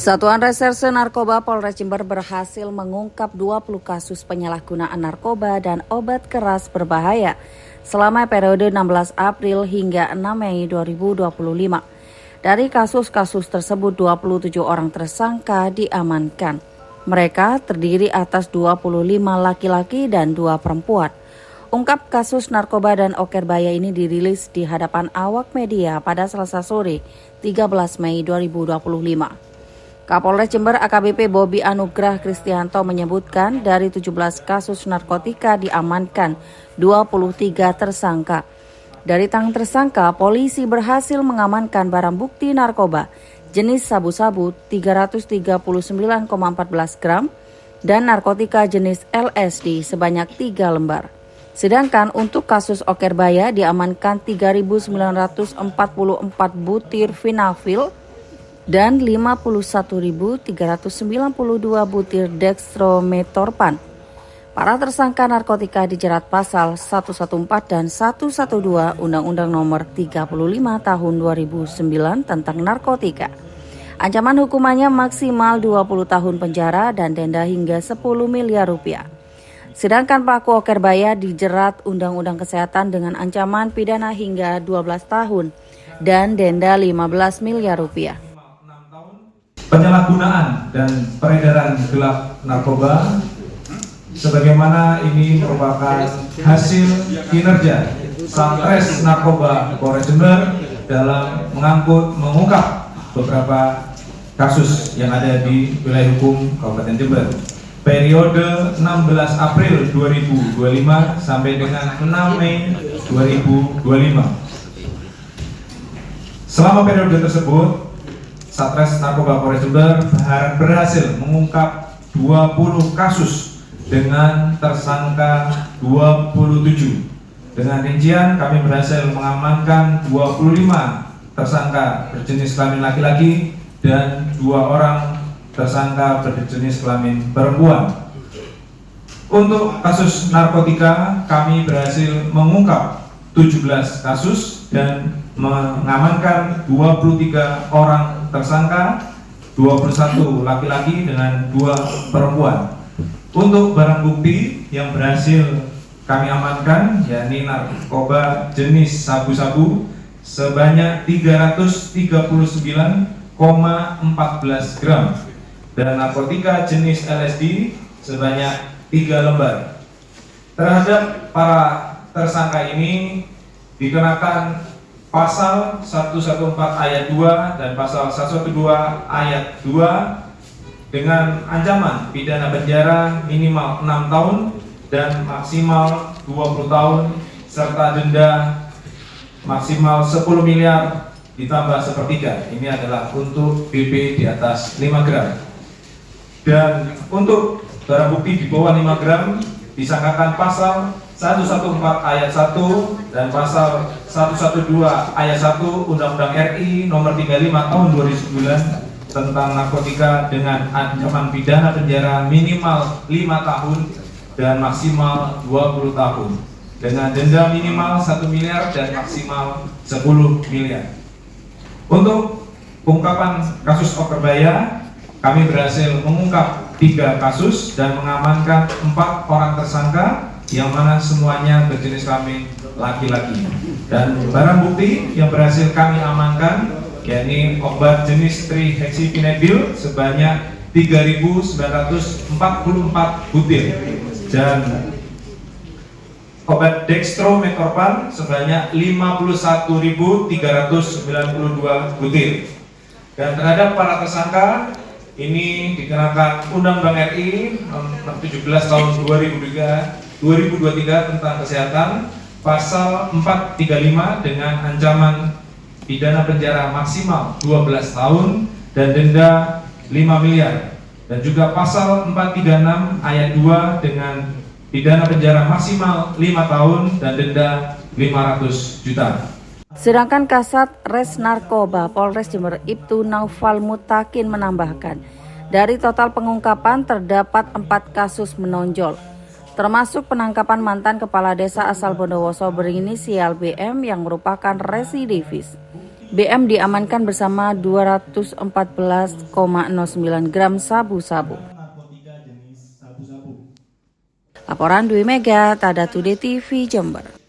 Satuan Reserse Narkoba Polres Jember berhasil mengungkap 20 kasus penyalahgunaan narkoba dan obat keras berbahaya selama periode 16 April hingga 6 Mei 2025. Dari kasus-kasus tersebut 27 orang tersangka diamankan. Mereka terdiri atas 25 laki-laki dan 2 perempuan. Ungkap kasus narkoba dan okerbaya ini dirilis di hadapan awak media pada Selasa sore 13 Mei 2025. Kapolres Jember AKBP Bobi Anugrah Kristianto menyebutkan dari 17 kasus narkotika diamankan 23 tersangka. Dari tangan tersangka, polisi berhasil mengamankan barang bukti narkoba jenis sabu-sabu 339,14 gram dan narkotika jenis LSD sebanyak 3 lembar. Sedangkan untuk kasus okerbaya diamankan 3.944 butir vinafil dan 51.392 butir dextrometorphan. Para tersangka narkotika dijerat pasal 114 dan 112 Undang-Undang Nomor 35 Tahun 2009 tentang narkotika. Ancaman hukumannya maksimal 20 tahun penjara dan denda hingga 10 miliar rupiah. Sedangkan pelaku okerbaya dijerat Undang-Undang Kesehatan dengan ancaman pidana hingga 12 tahun dan denda 15 miliar rupiah. Penyalahgunaan dan peredaran gelap narkoba sebagaimana ini merupakan hasil kinerja Satres Narkoba Polres Jember dalam mengungkap beberapa kasus yang ada di wilayah hukum Kabupaten Jember periode 16 April 2025 sampai dengan 6 Mei 2025. Selama periode tersebut Satres Narkoba Polres Jember berhasil mengungkap 20 kasus dengan tersangka 27. Dengan rincian kami berhasil mengamankan 25 tersangka berjenis kelamin laki-laki dan 2 orang tersangka berjenis kelamin perempuan. Untuk kasus narkotika kami berhasil mengungkap 17 kasus dan mengamankan 23 orang tersangka, 21 laki-laki dengan 2 perempuan. Untuk barang bukti yang berhasil kami amankan yakni narkoba jenis sabu-sabu sebanyak 339,14 gram dan narkotika jenis LSD sebanyak 3 lembar. Terhadap para tersangka ini dikenakan Pasal 114 ayat 2 dan Pasal 112 ayat 2 dengan ancaman pidana penjara minimal 6 tahun dan maksimal 20 tahun serta denda maksimal 10 miliar ditambah sepertiga. Ini adalah untuk BB di atas 5 gram. Dan untuk barang bukti di bawah 5 gram disangkakan Pasal 114 ayat 1 dan Pasal 112 ayat 1 Undang-Undang RI Nomor 35 Tahun 2009 tentang narkotika dengan ancaman pidana penjara minimal 5 tahun dan maksimal 20 tahun dengan denda minimal 1 miliar dan maksimal 10 miliar. Untuk pengungkapan kasus okerbaya kami berhasil mengungkap 3 kasus dan mengamankan 4 orang tersangka yang mana semuanya berjenis kelamin laki-laki. Dan barang bukti yang berhasil kami amankan yakni obat jenis trihexyphenidyl sebanyak 3.944 butir dan obat dextrometorphan sebanyak 51.392 butir. Dan terhadap para tersangka ini dikenakan Undang-Undang RI Nomor 17 Tahun 2023 tentang kesehatan Pasal 435 dengan ancaman pidana penjara maksimal 12 tahun dan denda 5 miliar dan juga Pasal 436 ayat 2 dengan pidana penjara maksimal 5 tahun dan denda 500 juta. Sedangkan Kasat Res Narkoba Polres Jember Ibtu Naufal Mutakin menambahkan, dari total pengungkapan terdapat 4 kasus menonjol, termasuk penangkapan mantan kepala desa asal Bondowoso berinisial BM yang merupakan residivis. BM diamankan bersama 214,09 gram sabu-sabu. Laporan Dwi Mega, Tada Today TV, Jember.